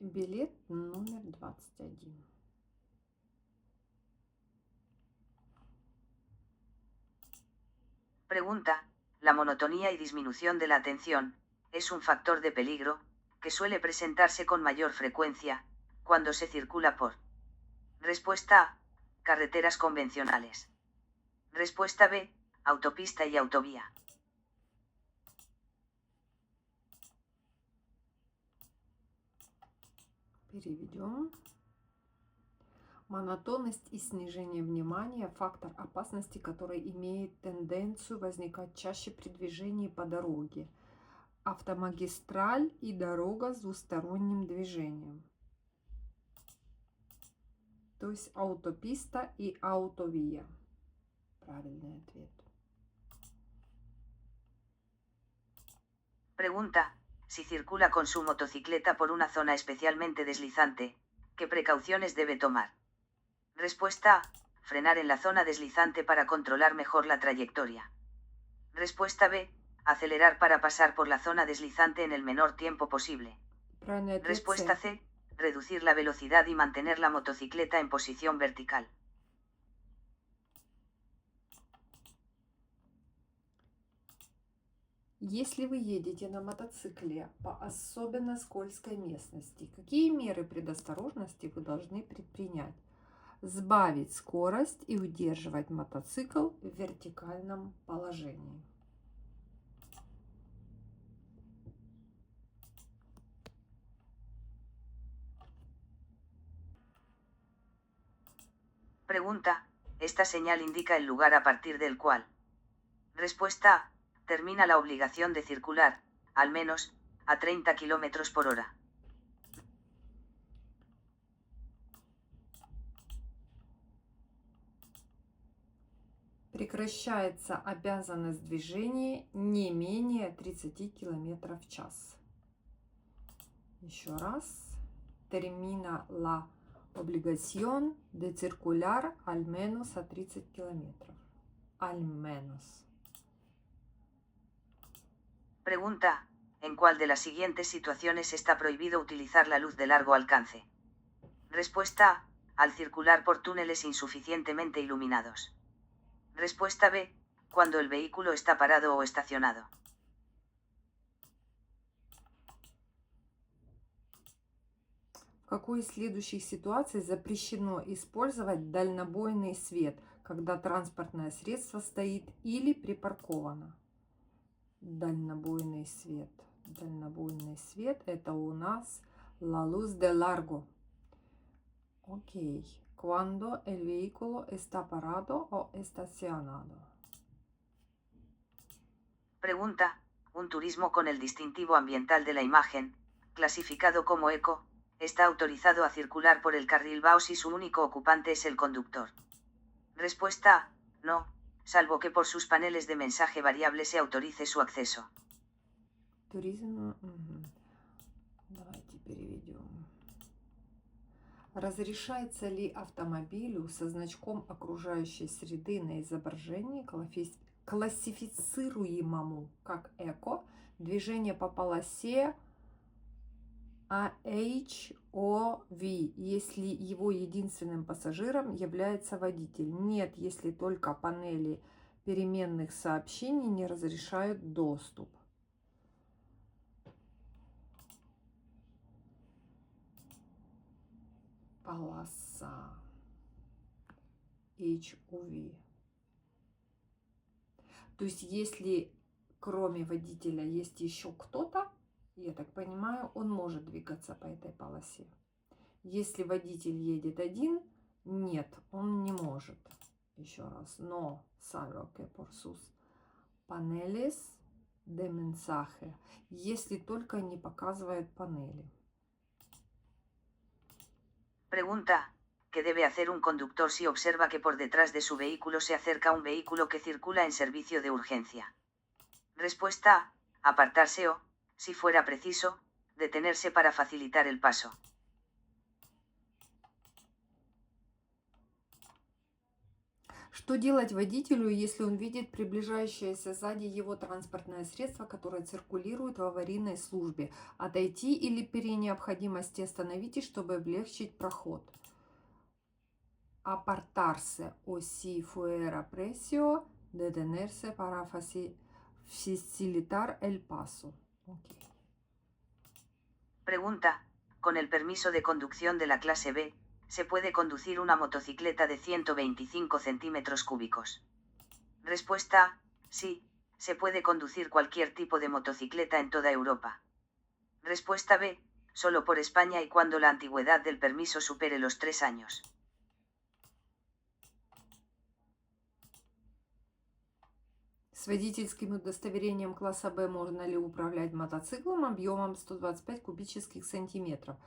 Билет номер 21. Pregunta, la monotonía y disminución de la atención, es un factor de peligro, que suele presentarse con mayor frecuencia, cuando se circula por. Respuesta A, carreteras convencionales. Respuesta B, autopista y autovía. Переведем. Монотонность и снижение внимания – фактор опасности, который имеет тенденцию возникать чаще при движении по дороге. Автомагистраль и дорога с двусторонним движением. То есть autopista и autovía. Правильный ответ. Pregunta, si circula con su motocicleta por una zona especialmente deslizante, ¿qué precauciones debe tomar? Respuesta A, frenar en la zona deslizante para controlar mejor la trayectoria. Respuesta B, acelerar para pasar por la zona deslizante en el menor tiempo posible. Правильный ответ Respuesta С. C, reducir la velocidad y mantener la motocicleta en posición vertical. Если вы едете на мотоцикле по особенно скользкой местности, какие меры предосторожности вы должны предпринять? Сбавить скорость и удерживать мотоцикл в вертикальном положении. Pregunta, esta señal indica el lugar a partir del cual. Respuesta A, termina la obligación de circular, al menos, a 30 km por hora. Прекращается обязанность движения не менее 30 км в час. Еще раз. Termina la obligación de circular al menos a 30 км. Al menos. Pregunta, ¿en cuál de las siguientes situaciones está prohibido utilizar la luz de largo alcance? Respuesta A, al circular por túneles insuficientemente iluminados. Respuesta B, cuando el vehículo está parado o estacionado. В какой из следующих ситуаций запрещено использовать дальнобойный свет, когда транспортное средство стоит или припарковано? Дальнобойный свет. Дальнобойный свет – это у нас la luz de largo. Окей. Cuando el vehículo está parado o estacionado. Pregunta, un turismo con el distintivo ambiental de la imagen, clasificado como eco, está autorizado a circular por el carril BAO si su único ocupante es el conductor. Respuesta A, no, salvo que por sus paneles de mensaje variable se autorice su acceso. Туризм. Давайте переведем. Разрешается ли автомобилю со значком окружающей среды на изображении, классифицируемому как эко, движение по полосе AHOV, если его единственным пассажиром является водитель? Нет, если только панели переменных сообщений не разрешают доступ. Полоса. HOV. То есть, если кроме водителя есть еще кто-то, я так понимаю, он может двигаться по этой полосе. Если водитель едет один, нет, он не может. Еще раз. No, salvo que por sus paneles de mensaje. Если только не показывает панели. Pregunta, ¿qué debe hacer un conductor si observa que por detrás de su vehículo se acerca un vehículo que circula en servicio de urgencia? Respuesta A, apartarse o, si fuera preciso, detenerse para facilitar el paso. Что делать водителю, если он видит приближающееся сзади его транспортное средство, которое циркулирует в аварийной службе? Отойти или при необходимости остановитесь, чтобы облегчить проход? Apartarse o si fuera precio, detenerse para facilitar el paso. Okay. Pregunta, con el permiso de conducción de la clase B, ¿se puede conducir una motocicleta de 125 centímetros cúbicos? Respuesta, sí, se puede conducir cualquier tipo de motocicleta en toda Europa. Respuesta B, solo por España y cuando la antigüedad del permiso supere los 3 años. С водительским удостоверением класса Б можно ли управлять мотоциклом объемом 125 кубических сантиметров?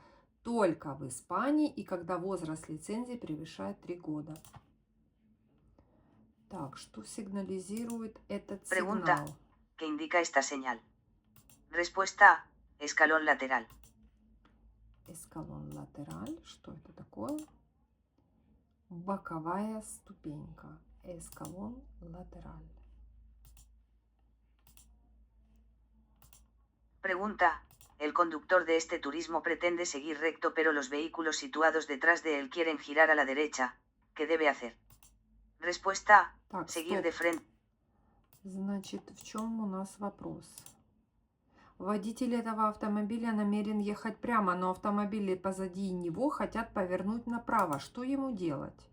Только в Испании и когда возраст лицензии превышает 3 года. Так, что сигнализирует этот Pregunta, сигнал? ¿qué indica esta señal? Respuesta A, escalón lateral. Эскалон латераль. Что это такое? Боковая ступенька. Эскалон латераль. Pregunta, el conductor de este turismo pretende seguir recto pero los vehículos situados detrás de él quieren girar a la derecha, ¿qué debe hacer? Respuesta A, Так, seguir стоп. de frente. Значит, в чем у нас вопрос? Водитель этого автомобиля намерен ехать прямо, но автомобили позади него хотят повернуть направо. Что ему делать?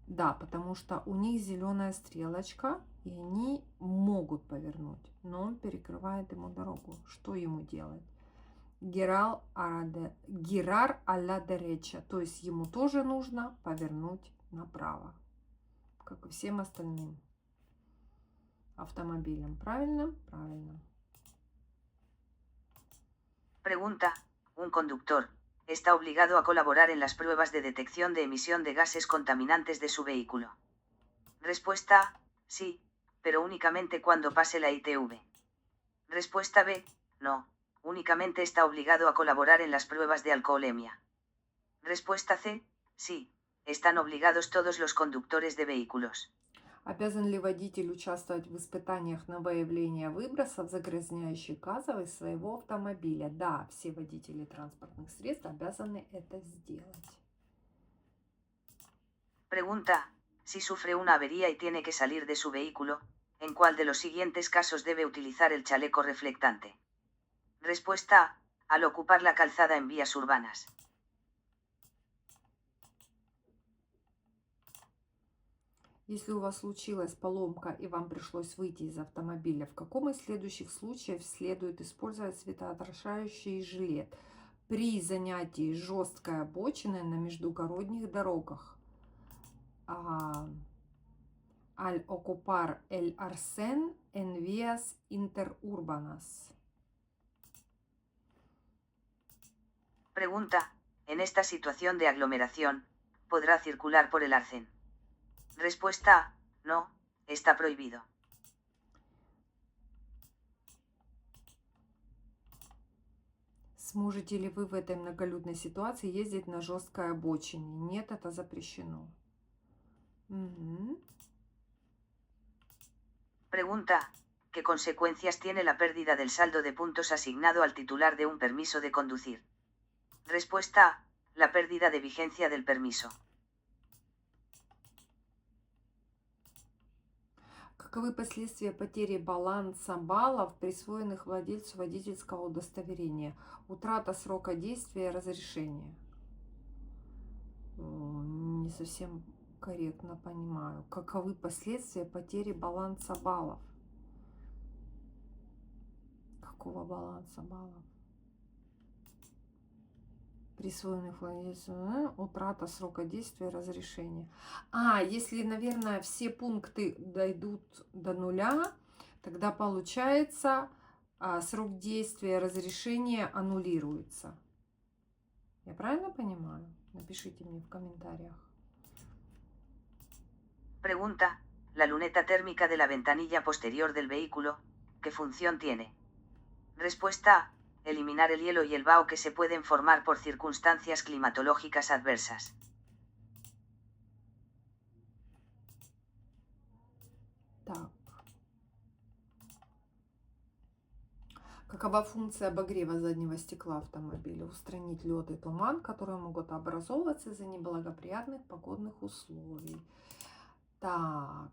Да, потому что у них зеленая стрелочка, и они могут повернуть, но он перекрывает ему дорогу. Что ему делать? Girar a la derecha, то есть ему тоже нужно повернуть направо, как и всем остальным автомобилям. Правильно? Правильно. Pregunta, un conductor, ¿está obligado a colaborar en las pruebas de detección de emisión de gases contaminantes de su vehículo? Respuesta A, sí, pero únicamente cuando pase la ITV. Respuesta B, no, únicamente está obligado a colaborar en las pruebas de alcoholemia. Respuesta C, sí, están obligados todos los conductores de vehículos. Обязан ли водитель участвовать в испытаниях на выявление выбросов загрязняющих газов из своего автомобиля? Да, все водители транспортных средств обязаны это сделать. Pregunta, si sufre una avería y tiene que salir de su vehículo, ¿en cuál de los siguientes casos debe utilizar el chaleco reflectante? Respuesta A, al ocupar la calzada en vías urbanas. Если у вас случилась поломка и вам пришлось выйти из автомобиля, в каком из следующих случаев следует использовать светоотражающий жилет при занятии жесткой обочины на междугородних дорогах? Al ocupar el arcén en vías interurbanas. Pregunta, en esta situación de aglomeración, ¿podrá circular por el arcén? Respuesta A, no, está prohibido. Сможете ли вы в этой многолюдной ситуации ездить на жесткой обочине? Нет, это запрещено. Угу. Pregunta, ¿qué consecuencias tiene la pérdida del saldo de puntos asignado al titular de un permiso de conducir? Respuesta A, la pérdida de vigencia del permiso. Каковы последствия потери баланса баллов, присвоенных владельцу водительского удостоверения? Утрата срока действия разрешения. Не совсем корректно понимаю. Каковы последствия потери баланса баллов? Какого баланса баллов? Присвоенных владельцу, утрата срока действия разрешения. Если, наверное, все пункты дойдут до нуля, тогда получается срок действия разрешения аннулируется. Я правильно понимаю? Напишите мне в комментариях. Pregunta, la luneta térmica de la ventanilla posterior del vehículo, ¿qué función tiene? Respuesta A, eliminar el hielo y el vaho que se pueden formar por circunstancias climatológicas adversas. Какова функция обогрева заднего стекла автомобиля? Устранить лед и туман, которые могут образовываться из-за неблагоприятных погодных условий. Так.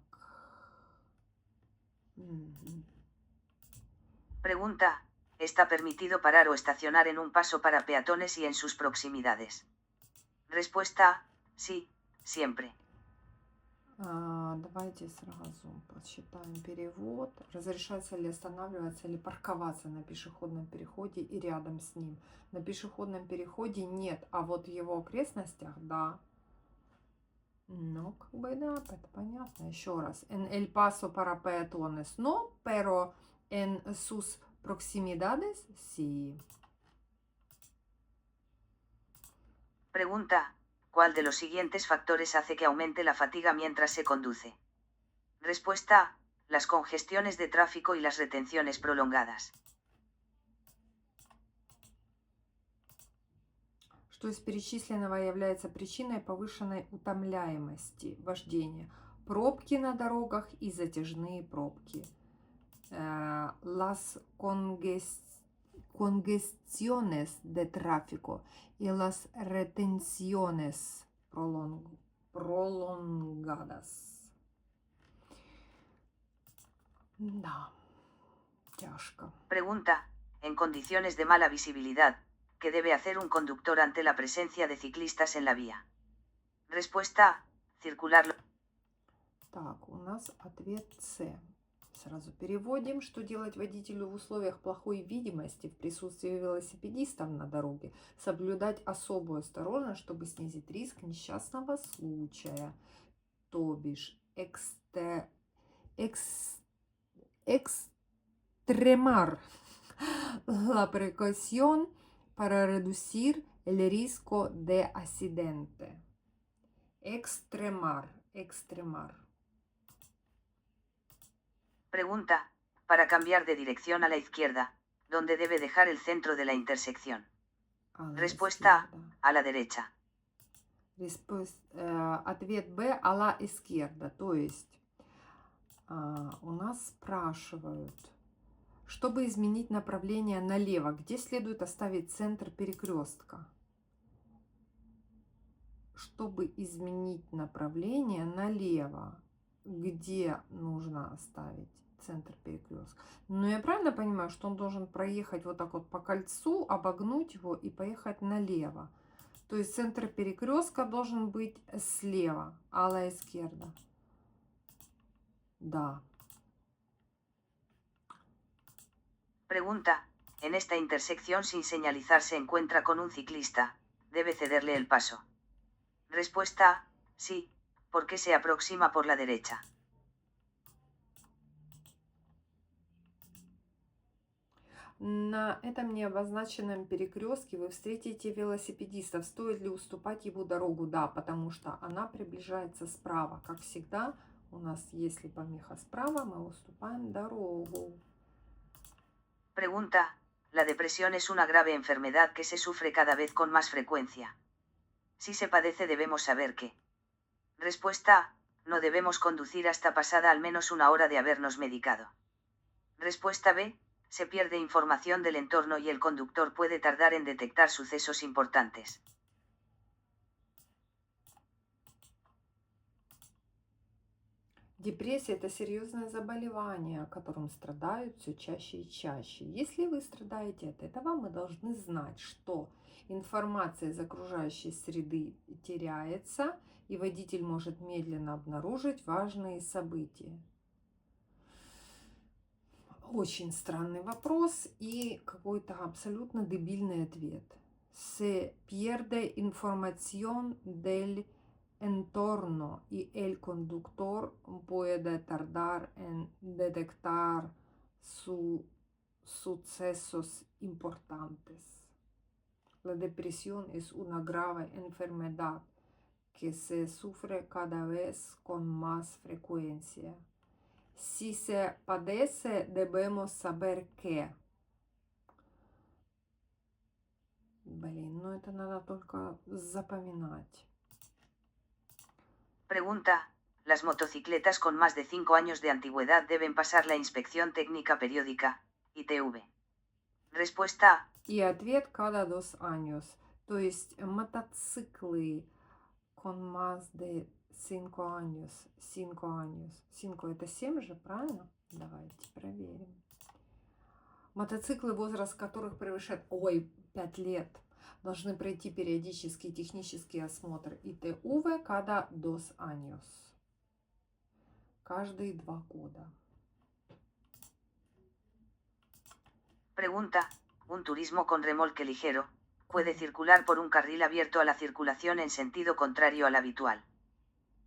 Pregunta, ¿está permitido parar o estacionar en un paso para peatones y en sus proximidades? Respuesta, sí, siempre. Давайте сразу посчитаем перевод. Разрешается ли останавливаться или парковаться на пешеходном переходе и рядом с ним? На пешеходном переходе нет, а вот в его окрестностях да. Ну, как бы да, это понятно. Еще раз. En el paso para peatones no, pero en sus proximidades sí. Pregunta, ¿cuál de los siguientes factores hace que aumente la fatiga mientras se conduce? Respuesta, las congestiones de tráfico y las retenciones prolongadas. Что из перечисленного является причиной повышенной утомляемости вождения? Пробки на дорогах и затяжные пробки. Las congestiones de tráfico y las retenciones prolongadas. Да, тяжко. Pregunta, en condiciones de mala visibilidad, ¿qué debe hacer un conductor ante la presencia de ciclistas en la vía? Respuesta, circular. Так, у нас ответ С. Сразу переводим, что делать водителю в условиях плохой видимости в присутствии велосипедистов на дороге. Соблюдать особую осторожность, чтобы снизить риск несчастного случая. То бишь, extremar la precaución para reducir el riesgo de accidente. Extremar. Pregunta, para cambiar de dirección a la izquierda, ¿dónde debe dejar el centro de la intersección? Respuesta, a la derecha. Ответ Б, a la izquierda. То есть у нас спрашивают, чтобы изменить направление налево, где следует оставить центр перекрестка? Чтобы изменить направление налево, где нужно оставить центр перекрестка? Но я правильно понимаю, что он должен проехать вот так вот по кольцу, обогнуть его и поехать налево? То есть центр перекрестка должен быть слева, a la izquierda. Да. Pregunta, en esta intersección sin señalizar se encuentra con un ciclista, ¿debe cederle el paso? Respuesta, sí, porque se aproxima por la derecha. На этом необозначенном перекрестке вы встретите велосипедистов. Стоит ли уступать ему дорогу? Да, потому что она приближается справа. Как всегда, у нас, если помеха справа, мы уступаем дорогу. Pregunta, la depresión es una grave enfermedad que se sufre cada vez con más frecuencia. Si se padece debemos saber qué. Respuesta, no debemos conducir hasta pasada al menos una hora de habernos medicado. Respuesta B, se pierde información del entorno y el conductor puede tardar en detectar sucesos importantes. Депрессия – это серьезное заболевание, которым страдают все чаще и чаще. Если вы страдаете от этого, мы должны знать, что информация из окружающей среды теряется, и водитель может медленно обнаружить важные события. Очень странный вопрос и какой-то абсолютно дебильный ответ. Se pierde información del entorno y el conductor puede tardar en detectar sucesos importantes. La depresión es una grave enfermedad que se sufre cada vez con más frecuencia. Si se padece, debemos saber qué. Блин, ну это надо только запоминать. Pregunta, las motocicletas con más de 5 años de antigüedad deben pasar la inspección técnica periódica, ITV. Respuesta A. И ответ cada 2 años. То есть мотоциклы con más de 5 años. 5 años. 5 это 7 же, правильно? Давайте проверим. Мотоциклы, возраст которых превышает 5 лет, должны пройти периодический технический осмотр ИТУВ cada 2 años. Каждые 2 года. Pregunta. Un turismo con remolque ligero puede circular por un carril abierto a la circulación en sentido contrario al habitual.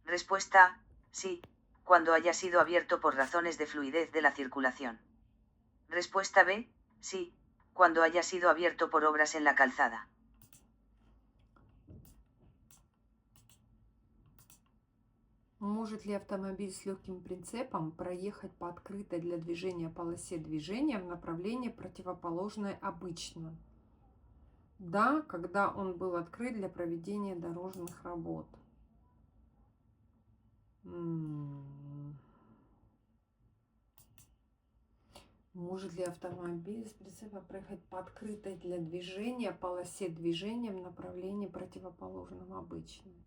Respuesta A. Sí, cuando haya sido abierto por razones de fluidez de la circulación. Respuesta B. Sí, cuando haya sido abierto por obras en la calzada. Может ли автомобиль с легким прицепом проехать по открытой для движения полосе движения в направлении противоположной обычно? Да, когда он был открыт для проведения дорожных работ. Может ли автомобиль с прицепом проехать по открытой для движения полосе движения в направлении противоположном обычной?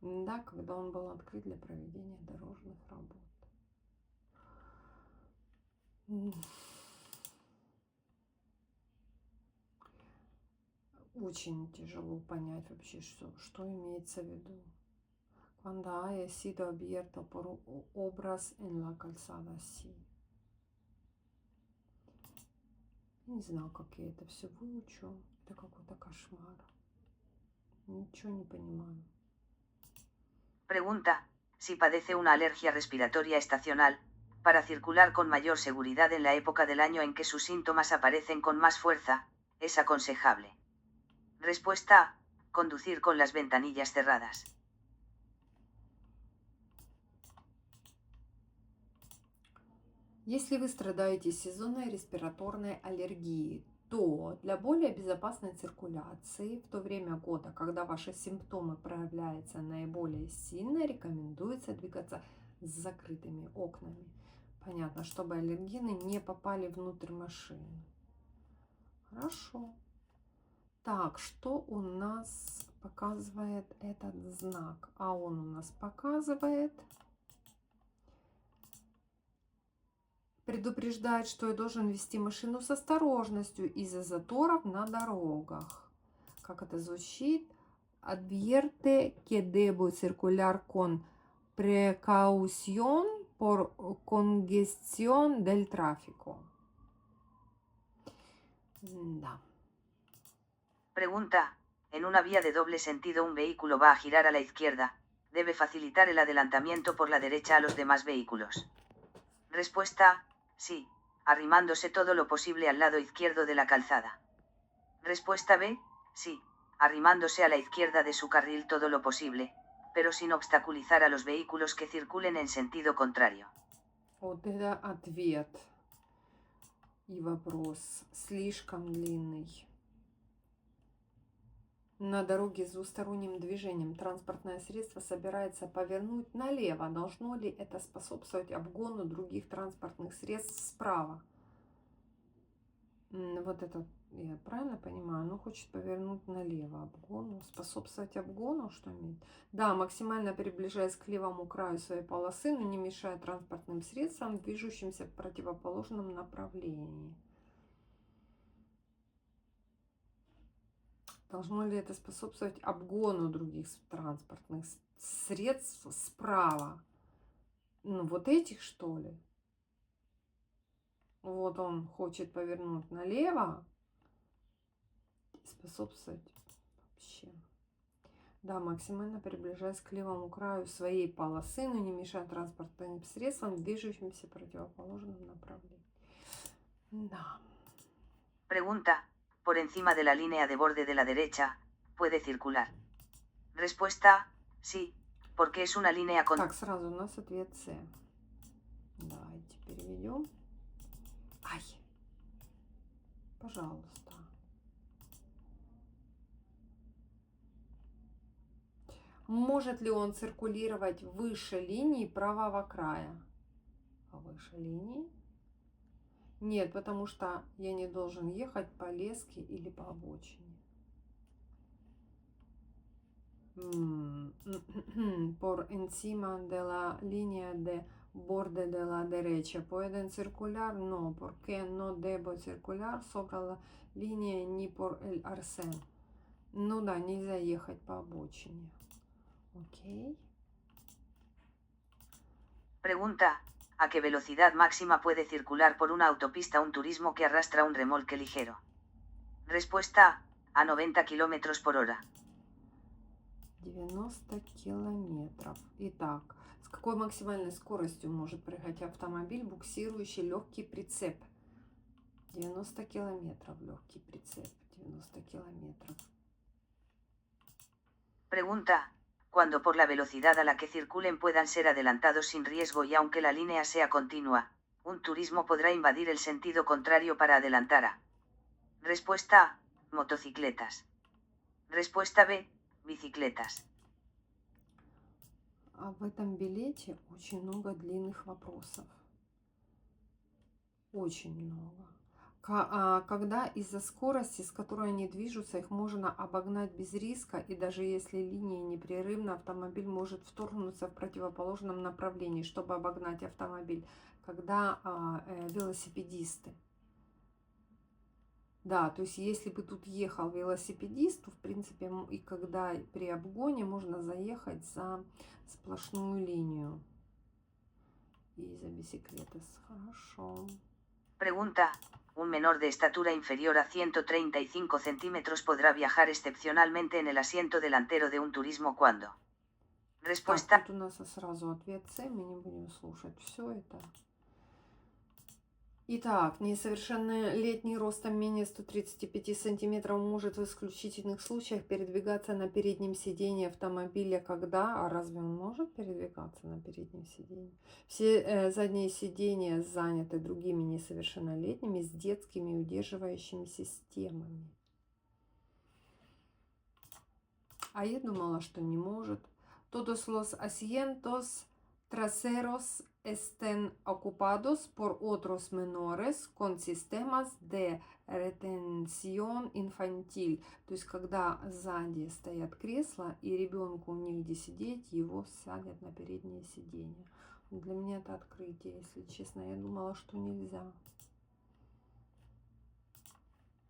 Да, когда он был открыт для проведения дорожных работ. Очень тяжело понять вообще, что имеется в виду. Cuando haya sido abierto por obras en la calzada, sí. Не знаю, как я это все выучу. Это какой-то кошмар. Ничего не понимаю. Pregunta. Si padece una alergia respiratoria estacional, para circular con mayor seguridad en la época del año en que sus síntomas aparecen con más fuerza, es aconsejable. Respuesta A. Conducir con las ventanillas cerradas. Если вы страдаете сезонной респираторной аллергией, то для более безопасной циркуляции в то время года, когда ваши симптомы проявляются наиболее сильно, рекомендуется двигаться с закрытыми окнами. Понятно, чтобы аллергены не попали внутрь машины. Хорошо. Так, что у нас показывает этот знак? А он у нас показывает... Предупреждает, что я должен вести машину с осторожностью из-за заторов на дорогах. Как это звучит? Advierte que debo circular con precaución por congestión del tráfico. Да. Pregunta. En una vía de doble sentido un vehículo va a girar a la izquierda, debe facilitar el adelantamiento por la derecha a los demás vehículos. Respuesta. Sí, arrimándose todo lo posible al lado izquierdo de la calzada. Respuesta B. Sí, arrimándose a la izquierda de su carril todo lo posible, pero sin obstaculizar a los vehículos que circulen en sentido contrario. Вот это ответ и вопрос слишком длинный. На дороге с двусторонним движением транспортное средство собирается повернуть налево. Должно ли это способствовать обгону других транспортных средств справа? Вот это, я правильно понимаю? Оно хочет повернуть налево. Обгону. Способствовать обгону, что имеет? Да, максимально приближаясь к левому краю своей полосы, но не мешая транспортным средствам, движущимся в противоположном направлении. Должно ли это способствовать обгону других транспортных средств справа? Ну, вот этих, что ли? Вот он хочет повернуть налево. Способствовать вообще. Да, максимально приближаясь к левому краю своей полосы, но не мешая транспортным средствам, движущимся в противоположном направлении. Да. Pregunta. Por encima de la línea de borde de la derecha, puede circular. Respuesta. Sí, porque es una línea con... Так, сразу у нас ответ С. Давайте переведем. Ай, пожалуйста. Может ли он циркулировать выше линии правого края? Выше линии. Нет, потому что я не должен ехать по леске или по обочине. Por encima de la línea de borde de la derecha. ¿Pueden circular? No, porque no debo circular sobre la línea ni por el arcén. Ну да, нельзя ехать по обочине. Окей. Pregunta, ¿a qué velocidad máxima puede circular por una autopista un turismo que arrastra un remolque ligero? Respuesta, a 90 km por hora. 90 километров. Итак, с какой максимальной скоростью может проехать автомобиль, буксирующий легкий прицеп? 90 километров легкий прицеп. 90 километров. Pregunta, cuando por la velocidad a la que circulen puedan ser adelantados sin riesgo y aunque la línea sea continua, un turismo podrá invadir el sentido contrario para adelantar a. Respuesta A, motocicletas. Respuesta B, bicicletas. А в этом билете очень много длинных вопросов. Очень много. Когда из-за скорости, с которой они движутся, их можно обогнать без риска, и даже если линия непрерывна, автомобиль может вторгнуться в противоположном направлении, чтобы обогнать автомобиль. Когда велосипедисты. Да, то есть если бы тут ехал велосипедист, то в принципе и когда при обгоне можно заехать за сплошную линию. И за bicicletas. Хорошо. Pregunta, un menor de estatura inferior a 135 centímetros podrá viajar excepcionalmente en el asiento delantero de un turismo cuando. Respuesta. Так, тут у нас сразу ответ С, мы не будем слушать все это. Итак, несовершеннолетний ростом менее 135 сантиметров может в исключительных случаях передвигаться на переднем сидении автомобиля. Когда? А разве он может передвигаться на переднем сидении? Все задние сиденья заняты другими несовершеннолетними с детскими удерживающими системами. А я думала, что не может. Todos los asientos traseros estén ocupados por otros menores con sistemas de retención infantil. То есть, когда сзади стоят кресла и ребенку негде сидеть, его садят на переднее сиденье. Для меня это открытие, если честно. Я думала, что нельзя.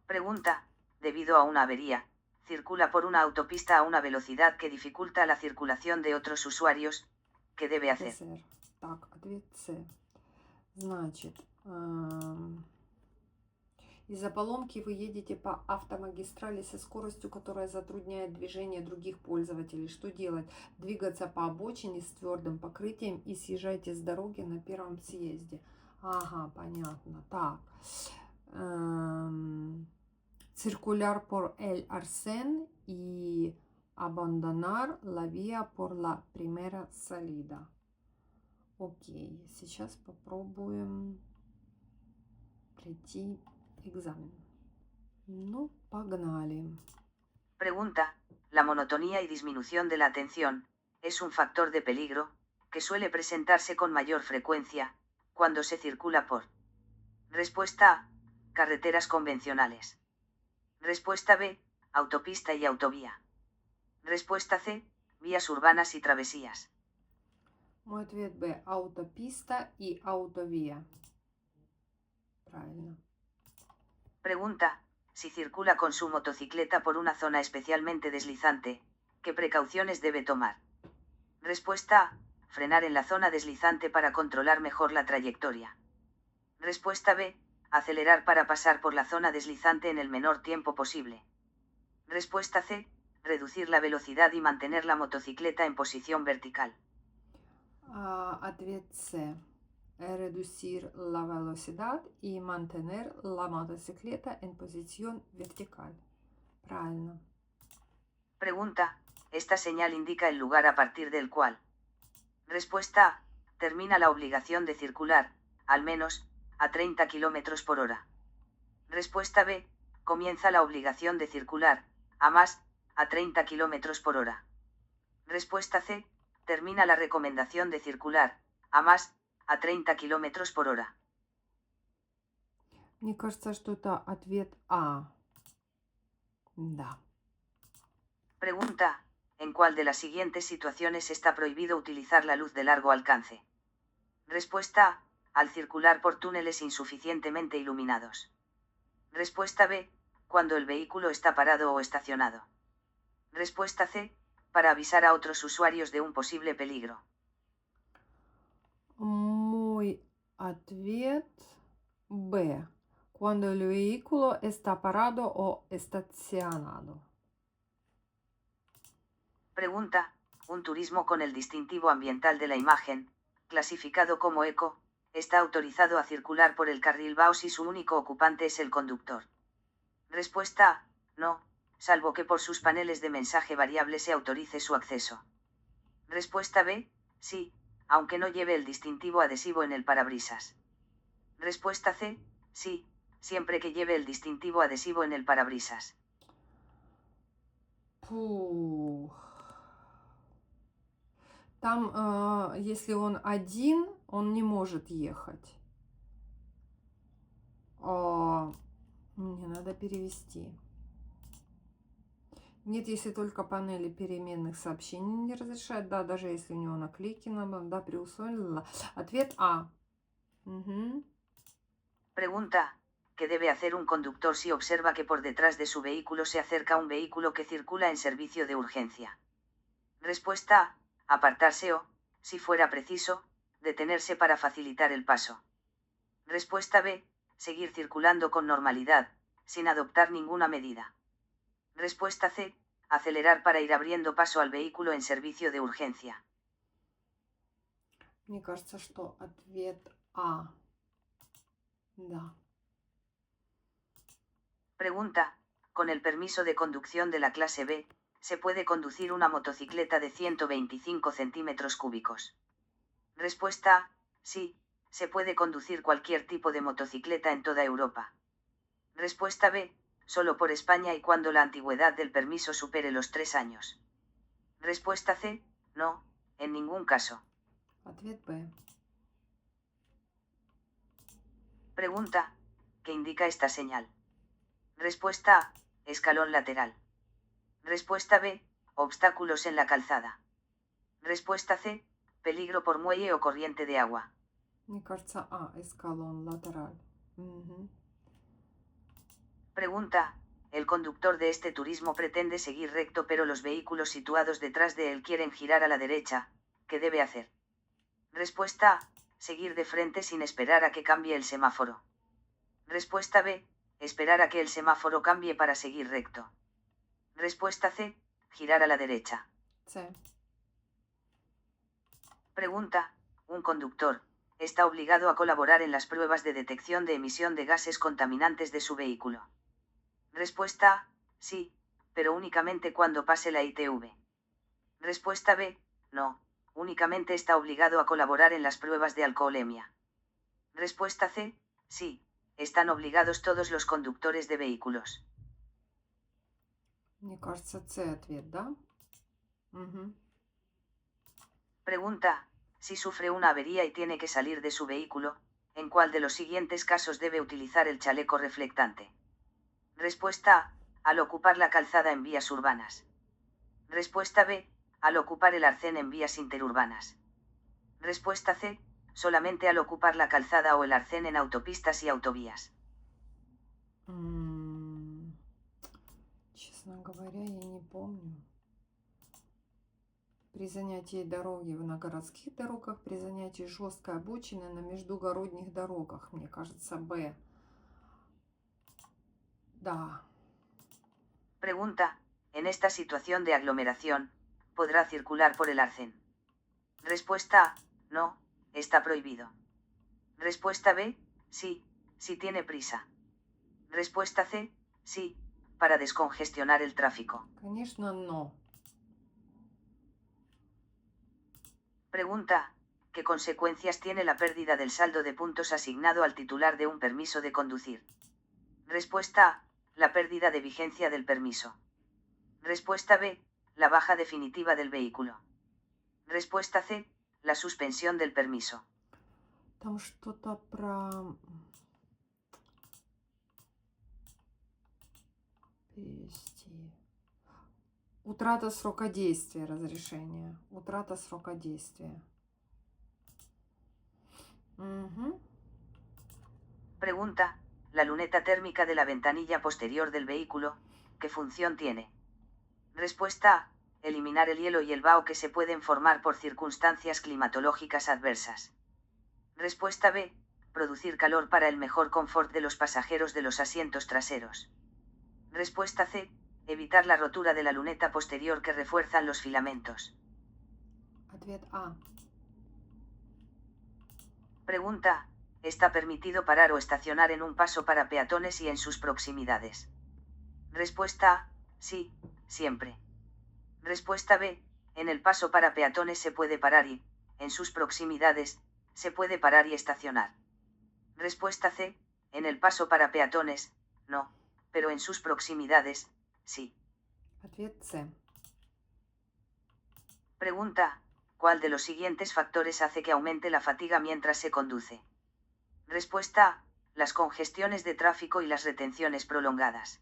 Pregunta, debido a una avería, circula por una autopista a una velocidad que dificulta la circulación de otros usuarios, ¿qué debe hacer? Так, ответ С. Значит, из-за поломки вы едете по автомагистрали со скоростью, которая затрудняет движение других пользователей. Что делать? Двигаться по обочине с твердым покрытием и съезжайте с дороги на первом съезде. Ага, понятно. Так. Circular por el arcén y abandonar la vía por la primera salida. Окей, сейчас попробуем пройти экзамен. Ну, погнали. Pregunta, la monotonía y disminución de la atención, es un factor de peligro, que suele presentarse con mayor frecuencia, cuando se circula por. Respuesta A, carreteras convencionales. Respuesta B, autopista y autovía. Respuesta C, vías urbanas y travesías. Мой ответ Б. Autopista y autovía. Правильно. Pregunta, si circula con su motocicleta por una zona especialmente deslizante, ¿qué precauciones debe tomar? Respuesta A, frenar en la zona deslizante para controlar mejor la trayectoria. Respuesta B, acelerar para pasar por la zona deslizante en el menor tiempo posible. Respuesta C, reducir la velocidad y mantener la motocicleta en posición vertical. Ответ С. Reducir la velocidad y mantener la motocicleta en posición vertical. Правильно. Pregunta, esta señal indica el lugar a partir del cual. Respuesta A, termina la obligación de circular, al menos, a 30 km por hora. Respuesta B, comienza la obligación de circular, a más, a 30 km por hora. Respuesta C, termina la recomendación de circular, a más, a 30 km por hora. Мне кажется, что это ответ А. Да. Pregunta, ¿en cuál de las siguientes situaciones está prohibido utilizar la luz de largo alcance? Respuesta A, al circular por túneles insuficientemente iluminados. Respuesta B, cuando el vehículo está parado o estacionado. Respuesta C, para avisar a otros usuarios de un posible peligro. Мой ответ Б. Cuando el vehículo está parado o estacionado. Pregunta, un turismo con el distintivo ambiental de la imagen, clasificado como eco, está autorizado a circular por el carril BAO si su único ocupante es el conductor. Respuesta A, no, salvo que por sus paneles de mensaje variable se autorice su acceso. Respuesta B, sí, aunque no lleve el distintivo adhesivo en el parabrisas. Respuesta C, sí, siempre que lleve el distintivo adhesivo en el parabrisas. Фух. Там, если он один, он не может ехать. Мне надо перевести. Нет, если только панели переменных сообщений не разрешают. Да, даже если у него наклейки на, да, при условии. Ответ А. Угу. Pregunta, ¿qué debe hacer un conductor si observa que por detrás de su vehículo se acerca un vehículo que circula en servicio de urgencia? Respuesta A, apartarse o, si fuera preciso, detenerse para facilitar el paso. Respuesta B, seguir circulando con normalidad, sin adoptar ninguna medida. Respuesta C, acelerar para ir abriendo paso al vehículo en servicio de urgencia. Мне кажется, что ответ А. Да. Pregunta, con el permiso de conducción de la clase B, ¿se puede conducir una motocicleta de 125 centímetros cúbicos? Respuesta A, sí, se puede conducir cualquier tipo de motocicleta en toda Europa. Respuesta B, solo por España y cuando la antigüedad del permiso supere los 3 años. Respuesta C, no, en ningún caso. Ответ Б. Pregunta, ¿qué indica esta señal? Respuesta A, escalón lateral. Respuesta B, obstáculos en la calzada. Respuesta C, peligro por muelle o corriente de agua. Мне кажется, А. Эскалон латераль. Угу. Pregunta, el conductor de este turismo pretende seguir recto pero los vehículos situados detrás de él quieren girar a la derecha, ¿qué debe hacer? Respuesta A, seguir de frente sin esperar a que cambie el semáforo. Respuesta B, esperar a que el semáforo cambie para seguir recto. Respuesta C, girar a la derecha. С. Pregunta, un conductor, está obligado a colaborar en las pruebas de detección de emisión de gases contaminantes de su vehículo. Respuesta A, sí, pero únicamente cuando pase la ITV. Respuesta B, no, únicamente está obligado a colaborar en las pruebas de alcoholemia. Respuesta C, sí, están obligados todos los conductores de vehículos. Мне кажется, С ответ, да? Угу. Pregunta, si sufre una avería y tiene que salir de su vehículo, ¿en cuál de los siguientes casos debe utilizar el chaleco reflectante? Respuesta A, al ocupar la calzada en vías urbanas. Respuesta B, al ocupar el arcén en vías interurbanas. Respuesta C, solamente al ocupar la calzada o el arcén en autopistas y autovías. Честно говоря, я не помню. При занятии дороги на городских дорогах, при занятии жесткой обочины на междугородних дорогах, мне кажется, Б. Да. Pregunta, en esta situación de aglomeración, ¿podrá circular por el arcén? Respuesta A, no, está prohibido. Respuesta B, sí, si tiene prisa. Respuesta C, sí, para descongestionar el tráfico. Конечно, no. Pregunta, ¿qué consecuencias tiene la pérdida del saldo de puntos asignado al titular de un permiso de conducir? Respuesta A, la pérdida de vigencia del permiso. Respuesta B, la baja definitiva del vehículo. Respuesta C, la suspensión del permiso. Там что-то про... перевести? Утрата срока действия разрешения. Утрата срока действия. Угу. Pregunta, la luneta térmica de la ventanilla posterior del vehículo, ¿qué función tiene? Respuesta A, eliminar el hielo y el vaho que se pueden formar por circunstancias climatológicas adversas. Respuesta B, producir calor para el mejor confort de los pasajeros de los asientos traseros. Respuesta C, evitar la rotura de la luneta posterior que refuerzan los filamentos. Ответ А. Pregunta, ¿está permitido parar o estacionar en un paso para peatones y en sus proximidades? Respuesta A, sí, siempre. Respuesta B, en el paso para peatones se puede parar y, en sus proximidades, se puede parar y estacionar. Respuesta C, en el paso para peatones, no, pero en sus proximidades, sí. Ответ С. Pregunta, ¿cuál de los siguientes factores hace que aumente la fatiga mientras se conduce? Respuesta A, las congestiones de tráfico y las retenciones prolongadas.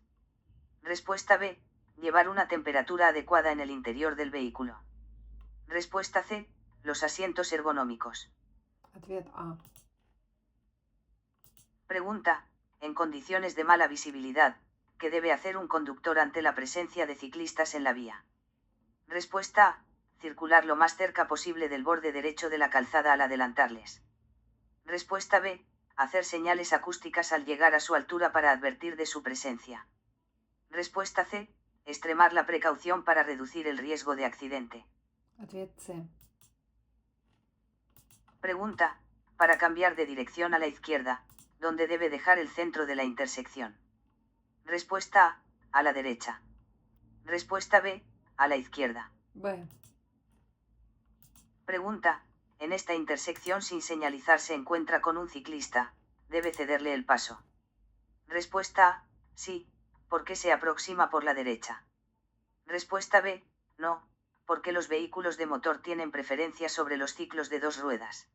Respuesta B, llevar una temperatura adecuada en el interior del vehículo. Respuesta C, los asientos ergonómicos. Ответ А. Pregunta, en condiciones de mala visibilidad, ¿qué debe hacer un conductor ante la presencia de ciclistas en la vía? Respuesta A, circular lo más cerca posible del borde derecho de la calzada al adelantarles. Respuesta B, hacer señales acústicas al llegar a su altura para advertir de su presencia. Respuesta C, extremar la precaución para reducir el riesgo de accidente. Ответ С. Pregunta, para cambiar de dirección a la izquierda, ¿dónde debe dejar el centro de la intersección? Respuesta A, a la derecha. Respuesta B, a la izquierda. Б. Pregunta, en esta intersección sin señalizar se encuentra con un ciclista, ¿debe cederle el paso? Respuesta A, sí, porque se aproxima por la derecha. Respuesta B, no, porque los vehículos de motor tienen preferencia sobre los ciclos de 2 ruedas.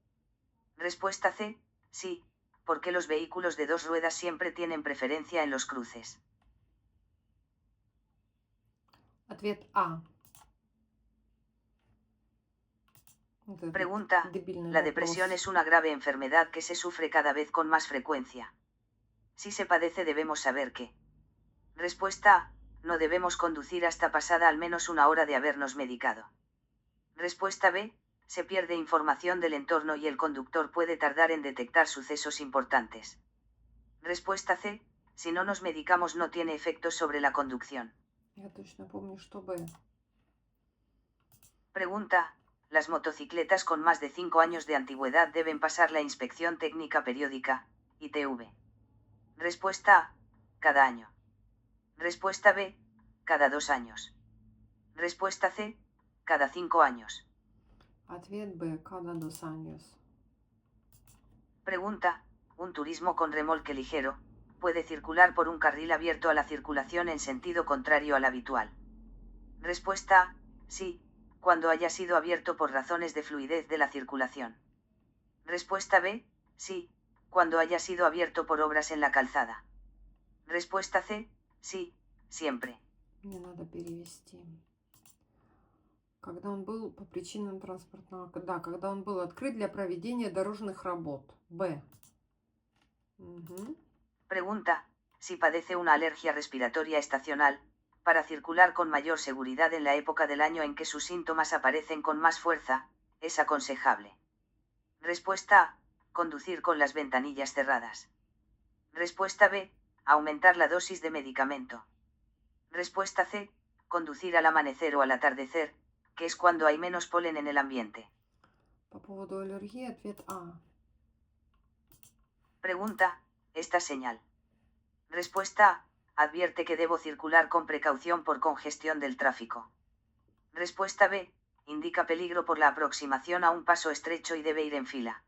Respuesta C, sí, porque los vehículos de 2 ruedas siempre tienen preferencia en los cruces. Ответ А. Pregunta, la depresión es una grave enfermedad que se sufre cada vez con más frecuencia. Si se padece debemos saber que. Respuesta A, no debemos conducir hasta pasada al menos una hora de habernos medicado. Respuesta B, se pierde información del entorno y el conductor puede tardar en detectar sucesos importantes. Respuesta C, si no nos medicamos no tiene efectos sobre la conducción. Я точно помню, что Б. Pregunta, las motocicletas con más de 5 años de antigüedad deben pasar la inspección técnica periódica, ITV. Respuesta A, cada año. Respuesta B, cada 2 años. Respuesta C, cada 5 años. Ответ Б. Cada 2 años. Pregunta, un turismo con remolque ligero, puede circular por un carril abierto a la circulación en sentido contrario al habitual. Respuesta A, sí, cuando haya sido abierto por razones de fluidez de la circulación. Respuesta B, sí, cuando haya sido abierto por obras en la calzada. Respuesta C, sí, siempre. Мне надо перевести. Когда он был по причинам транспортного... Да, когда он был открыт для проведения дорожных работ. Б. Угу. Pregunta, si padece una alergia respiratoria estacional, para circular con mayor seguridad en la época del año en que sus síntomas aparecen con más fuerza, es aconsejable. Respuesta A, conducir con las ventanillas cerradas. Respuesta B, aumentar la dosis de medicamento. Respuesta C, conducir al amanecer o al atardecer, que es cuando hay menos polen en el ambiente. По поводу аллергии ответ А. Pregunta, esta señal. Respuesta A, advierte que debo circular con precaución por congestión del tráfico. Respuesta B, indica peligro por la aproximación a un paso estrecho y debe ir en fila.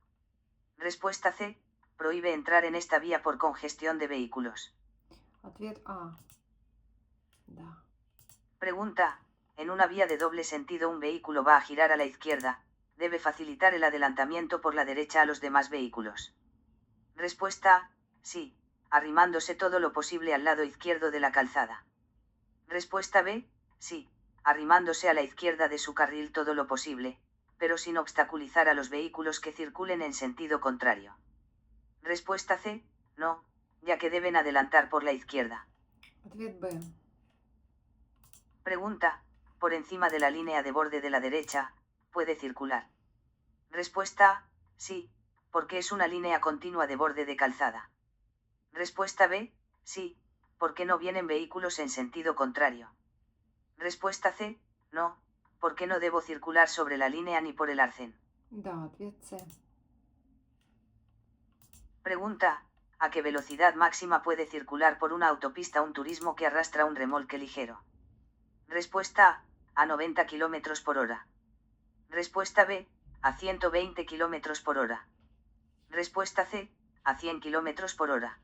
Respuesta C, prohíbe entrar en esta vía por congestión de vehículos. Ответ А. Да. Pregunta, en una vía de doble sentido un vehículo va a girar a la izquierda, debe facilitar el adelantamiento por la derecha a los demás vehículos. Respuesta A, sí, arrimándose todo lo posible al lado izquierdo de la calzada. Respuesta B, sí, arrimándose a la izquierda de su carril todo lo posible, pero sin obstaculizar a los vehículos que circulen en sentido contrario. Respuesta C, no, ya que deben adelantar por la izquierda. Ответ Б. Pregunta, por encima de la línea de borde de la derecha, ¿puede circular? Respuesta A, sí, porque es una línea continua de borde de calzada. Respuesta B, sí, porque no vienen vehículos en sentido contrario. Respuesta C, no, porque no debo circular sobre la línea ni por el arcén. Да, ответ С. Pregunta, ¿a qué velocidad máxima puede circular por una autopista un turismo que arrastra un remolque ligero? Respuesta A 90 km por hora. Respuesta B, a 120 km por hora. Respuesta C, a 100 km por hora.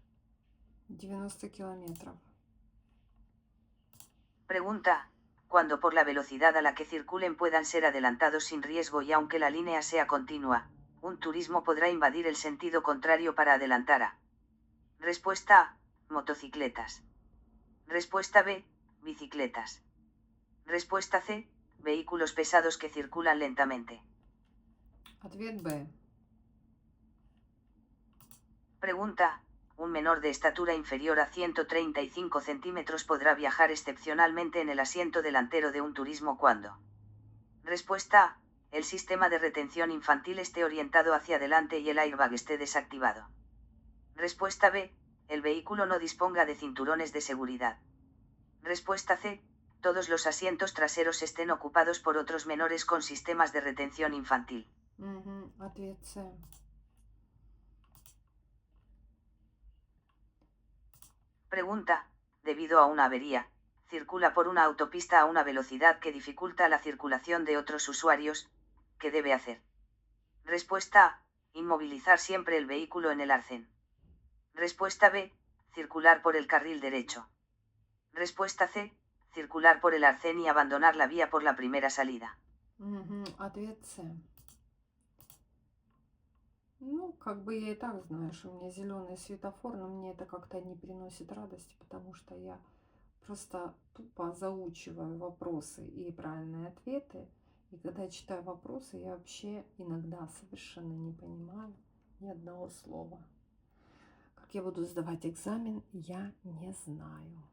90 километров. Pregunta, cuando por la velocidad a la que circulen puedan ser adelantados sin riesgo y aunque la línea sea continua, un turismo podrá invadir el sentido contrario para adelantar a. Respuesta A, motocicletas. Respuesta B, bicicletas. Respuesta C, vehículos pesados que circulan lentamente. Ответ Б. Pregunta, un menor de estatura inferior a 135 centímetros podrá viajar excepcionalmente en el asiento delantero de un turismo cuando. Respuesta A, el sistema de retención infantil esté orientado hacia adelante y el airbag esté desactivado. Respuesta B, el vehículo no disponga de cinturones de seguridad. Respuesta C, todos los asientos traseros estén ocupados por otros menores con sistemas de retención infantil. Ответ С. Pregunta, debido a una avería, circula por una autopista a una velocidad que dificulta la circulación de otros usuarios, ¿qué debe hacer? Respuesta A, inmovilizar siempre el vehículo en el arcén. Respuesta B, circular por el carril derecho. Respuesta C, circular por el arcén y abandonar la vía por la primera salida. Ответ С. Ну, как бы я и так знаю, что у меня зеленый светофор, но мне это как-то не приносит радости, потому что я просто тупо заучиваю вопросы и правильные ответы. И когда я читаю вопросы, я вообще иногда совершенно не понимаю ни одного слова. Как я буду сдавать экзамен, я не знаю.